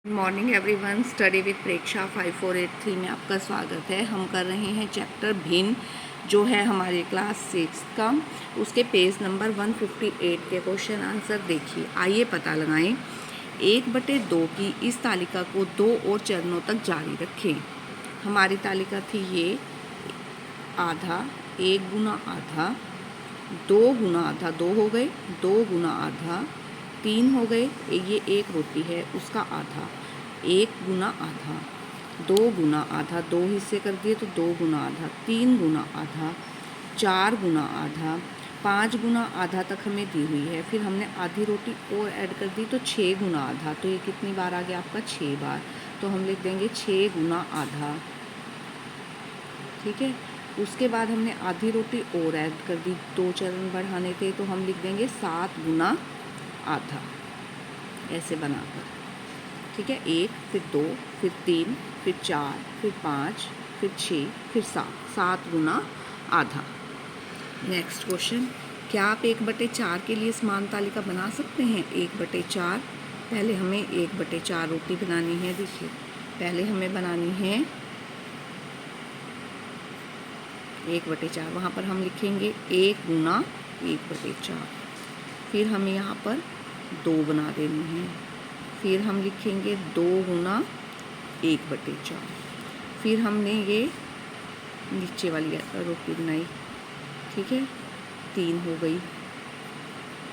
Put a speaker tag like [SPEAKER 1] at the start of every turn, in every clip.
[SPEAKER 1] Good morning everyone. Study with Preksha 5483 में आपका स्वागत है। हम कर रहे हैं चैप्टर भिन्न, जो है हमारे क्लास 6 का। उसके पेज नंबर 158 के क्वेश्चन आंसर देखिए। आइए पता लगाएं। 1/2 की इस तालिका को 2 और चरणों तक जारी रखें। हमारी तालिका थी ये आधा, 1 गुना आधा, 2 गुना आधा, 2 हो गए, 2 गुना आधा, 3 हो गए, ये एक रोटी है उसका आधा, 1 गुना आधा, 2 गुना आधा, 2 हिस्से कर दिए तो 2 गुना आधा, 3 गुना आधा, 4 गुना आधा, 5 गुना आधा तक हमें दी हुई है। फिर हमने आधी रोटी और ऐड कर दी तो 6 गुना आधा। तो ये कितनी बार आ गया आपका? 6 बार। तो हम लिख देंगे 6 गुना आधा। ठीक है। उसके बाद हमने आधी रोटी और ऐड कर दी, 2 चरण बढ़ाने थे, तो हम लिख देंगे 7 गुना आधा, ऐसे बनाकर। ठीक है। 1, फिर 2, फिर 3, फिर 4, फिर 5, फिर 6, फिर 7 गुना आधा। नेक्स्ट क्वेश्चन, क्या आप 1/4 के लिए समान तालिका बना सकते हैं? 1/4, पहले हमें 1/4 रोटी बनानी है। देखिए, पहले हमें बनानी है 1/4। वहाँ पर हम लिखेंगे 1 गुना 1/4। फिर हमें यहाँ पर 2 बना देनी है। फिर हम लिखेंगे 2 गुना 1/4। फिर हमने ये नीचे वाली रोटी बनाई। ठीक है। 3 हो गई,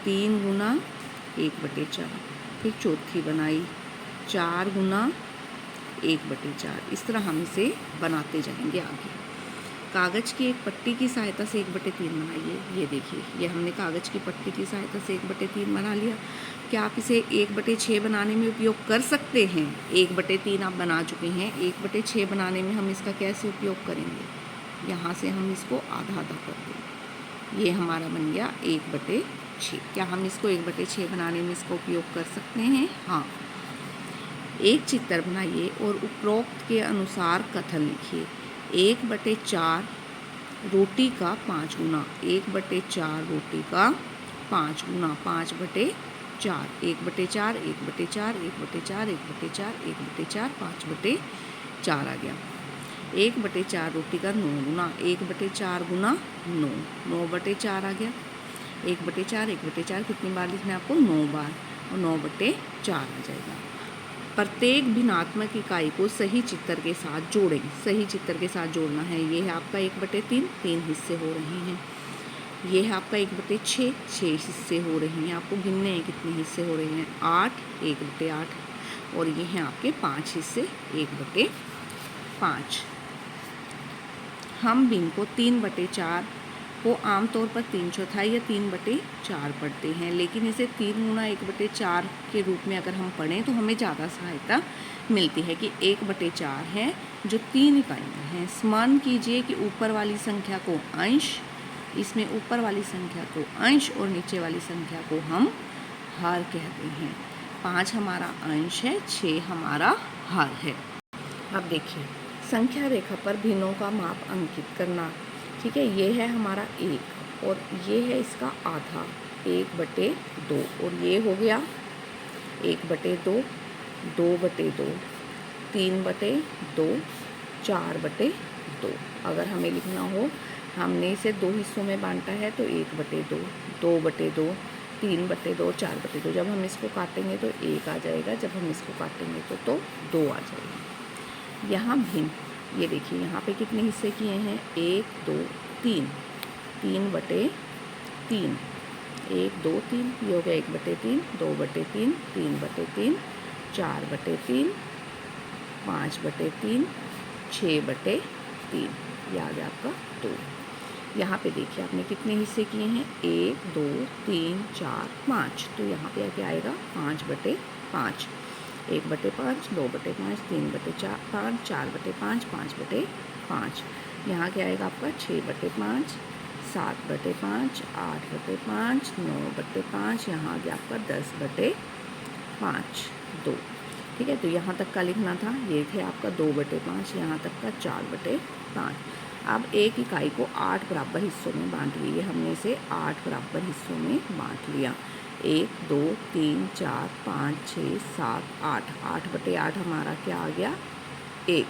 [SPEAKER 1] 3 गुना 1/4। फिर चौथी बनाई, 4 गुना 1/4। इस तरह हम इसे बनाते जाएंगे आगे। कागज़ की एक पट्टी की सहायता से 1/3 बनाइए। ये देखिए, ये हमने कागज़ की पट्टी की सहायता से 1/3 बना लिया। क्या आप इसे 1/6 बनाने में उपयोग कर सकते हैं? 1/3 आप बना चुके हैं, 1/6 बनाने में हम इसका कैसे उपयोग करेंगे? यहाँ से हम इसको आधा आधा कर देंगे। ये हमारा बन गया 1/6। क्या हम इसको 1/6 बनाने में इसका उपयोग कर सकते हैं? हाँ। एक चित्र बनाइए और उपरोक्त के अनुसार कथन लिखिए। 1/4 रोटी का 5 गुना, 1/4 रोटी का 5 गुना, 5/4, 1/4, 1/4, 1/4, 1/4, 1/4, 5/4 आ गया। 1/4 रोटी का 9 गुना, 1/4 गुना 9, 9/4 आ गया। 1/4, 1/4 कितनी बार लिखना है आपको? 9 बार, और 9/4 आ जाएगा। प्रत्येक भिन्नात्मक इकाई को सही चित्र के साथ जोड़ें। सही चित्र के साथ जोड़ना है। ये है आपका 1/3, 3 हिस्से हो रहे हैं। ये है आपका 1/6, 6 हिस्से हो रहे हैं। आपको गिनने हैं कितने हिस्से हो रहे हैं। 8, 1/8, और ये हैं आपके 5 हिस्से, 1/5। हम भिन्न को 3/4 को आमतौर पर 3/4 या 3/4 पढ़ते हैं, लेकिन इसे 3 गुना 1/4 के रूप में अगर हम पढ़ें तो हमें ज़्यादा सहायता मिलती है कि 1/4 है जो 3 इकाइयाँ हैं। स्मरण कीजिए कि ऊपर वाली संख्या को अंश, इसमें ऊपर वाली संख्या को अंश और नीचे वाली संख्या को हम हर कहते हैं। 5 हमारा अंश है, 6 हमारा हर है। अब देखिए, संख्या रेखा पर भिन्नों का माप अंकित करना। ठीक है। ये है हमारा 1 और ये है इसका आधा, 1/2, और ये हो गया 1/2, 2/2, 3/2, 4/2। अगर हमें लिखना हो, हमने इसे 2 हिस्सों में बांटा है, तो 1/2, 2/2, 3/2, 4/2। जब हम इसको काटेंगे तो 1 आ जाएगा, जब हम इसको काटेंगे तो 2 आ जाएगा। यहाँ भिन्न, ये देखिए यहाँ पे कितने हिस्से किए हैं? 1, 2, 3, 3/3, 1, 2, 3, ये हो गया 1/3, 2/3, 3/3, 4/3, 5/3, 6/3, ये आ गया आपका 2। यहाँ पे देखिए आपने कितने हिस्से किए हैं? 1, 2, 3, 4, 5। तो यहाँ पे क्या आएगा? 5/5, 1/5, 2/5, 3/5, 4/5, 5/5। यहाँ क्या आएगा आपका? 6/5, 7/5, 8/5, 9/5। यहाँ आ गया आपका 10/5, 2। ठीक है। तो यहाँ तक का लिखना था, ये थे आपका 2/5, यहाँ तक का 4/5। अब एक इकाई को 8 बराबर हिस्सों में बांट लीजिए। हमने इसे 8 बराबर हिस्सों में बांट लिया। 1 2 3 4 5 6 7 8, 8/8 हमारा क्या आ गया 1,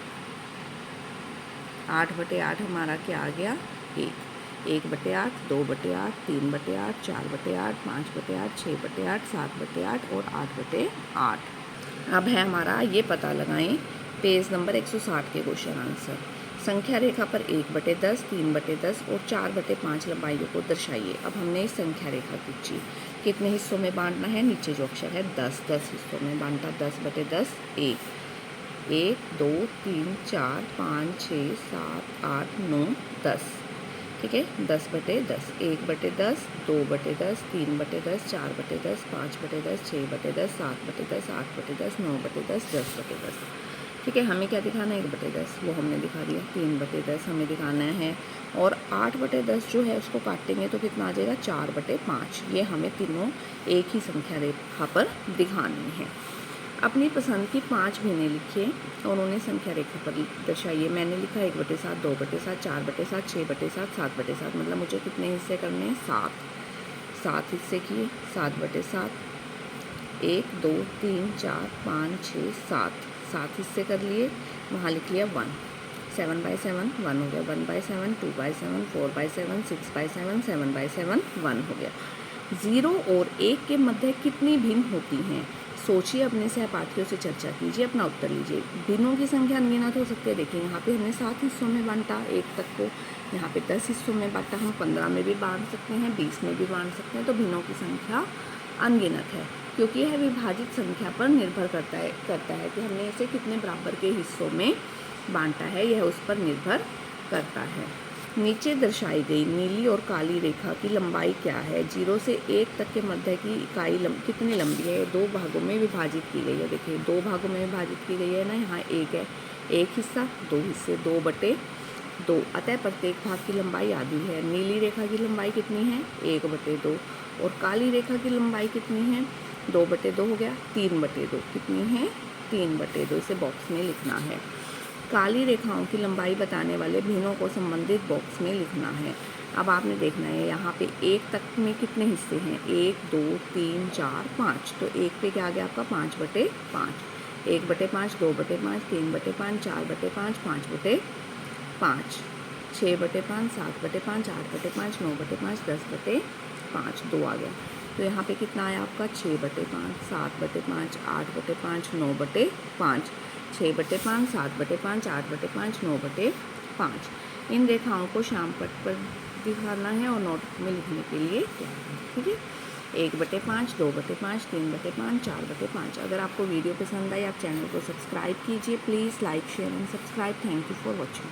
[SPEAKER 1] 8/8 हमारा क्या आ गया 1, 1/8, 2/8, 3/8, 4/8, 5/8, 6/8, 7/8 और 8/8। अब है हमारा ये पता लगाएं पेज नंबर 160 के क्वेश्चन आंसर। संख्या रेखा पर 1/10, 3/10 और 4/5 लंबाइयों को दर्शाइए। अब हमने इस संख्या रेखा खींची, कितने हिस्सों में बांटना है, नीचे जो अक्षर है 10, 10 हिस्सों में बांटा। 10/10 1, 1 2 3 4 5 6 7 8 9 10, ठीक है। 10/10, 1/10, 2/10, 3/10, 4/10, 5/10, 6/10, 7/10, 8/10, 9/10, 10/10, ठीक है। हमें क्या दिखाना है 1/10, वो हमने दिखा दिया। 3/10 हमें दिखाना है और 8/10 जो है उसको काटेंगे तो कितना आ जाएगा 4/5। ये हमें तीनों एक ही संख्या रेखा पर दिखानी है। अपनी पसंद की 5 महीने लिखिए और उन्हें संख्या रेखा पर दर्शाइए। मैंने लिखा 1/7, 2/7, 4/7, 6/7, 7/7, मतलब मुझे कितने हिस्से करने हैं 7, 7 हिस्से किए। 7/7, 1 2 3 4 5 6 7, 7 हिस्से कर लिए। वहाँ लिख लिया 1, 7/7 1 हो गया, 1/7 2/7 4/7 6/7 7/7 1 हो गया। 0 और 1 के मध्य कितनी भिन्न होती हैं, सोचिए, अपने सहपाठियों से चर्चा कीजिए, अपना उत्तर लीजिए। भिन्नों की संख्या अनगिनत हो सकती है। देखिए यहाँ पे हमने 7 हिस्सों में बांटा 1 तक को, यहाँ पे 10 हिस्सों में बांटा, हम 15 में भी बांट सकते हैं, 20 में भी बांट सकते हैं। तो भिन्नों की संख्या अनगिनत है, क्योंकि यह विभाजित संख्या पर निर्भर करता है कि हमने इसे कितने बराबर के हिस्सों में बांटा है, यह उस पर निर्भर करता है। नीचे दर्शाई गई नीली और काली रेखा की लंबाई क्या है। 0 से 1 तक के मध्य की इकाई कितनी लंबी है, 2 भागों में विभाजित की गई है। देखिए 2 भागों में विभाजित की गई है ना, यहाँ 1 है, 1 हिस्सा 2 हिस्से, 2/2, अतः प्रत्येक भाग की लंबाई आधी है। नीली रेखा की लंबाई कितनी है 1/2 और काली रेखा की लंबाई कितनी है 2/2 हो गया। 3/2 कितनी है 3/2, इसे बॉक्स में लिखना है। काली रेखाओं की लंबाई बताने वाले भिन्नों को संबंधित बॉक्स में लिखना है। अब आपने देखना है यहाँ पे 1 तक में कितने हिस्से हैं, 1 2 3 4 5, तो 1 पे क्या आ गया आपका 5/5, 1/5, 2/5, 3/5, 4/5, 5/5, 6/5, 7/5, 8/5, 9/5, 10/5, 2 आ गया। तो यहाँ पे कितना आया आपका 6/5, 7/5, 8/5, 9/5, 6/5, 7/5, 8/5, 9/5। इन रेखाओं को श्याम पट पर दिखाना है और नोट में लिखने के लिए क्या है, ठीक है। 1/5, 2/5, 3/5, 4/5। अगर आपको वीडियो पसंद आई, आप चैनल को सब्सक्राइब कीजिए please, like share and subscribe. Thank you for watching.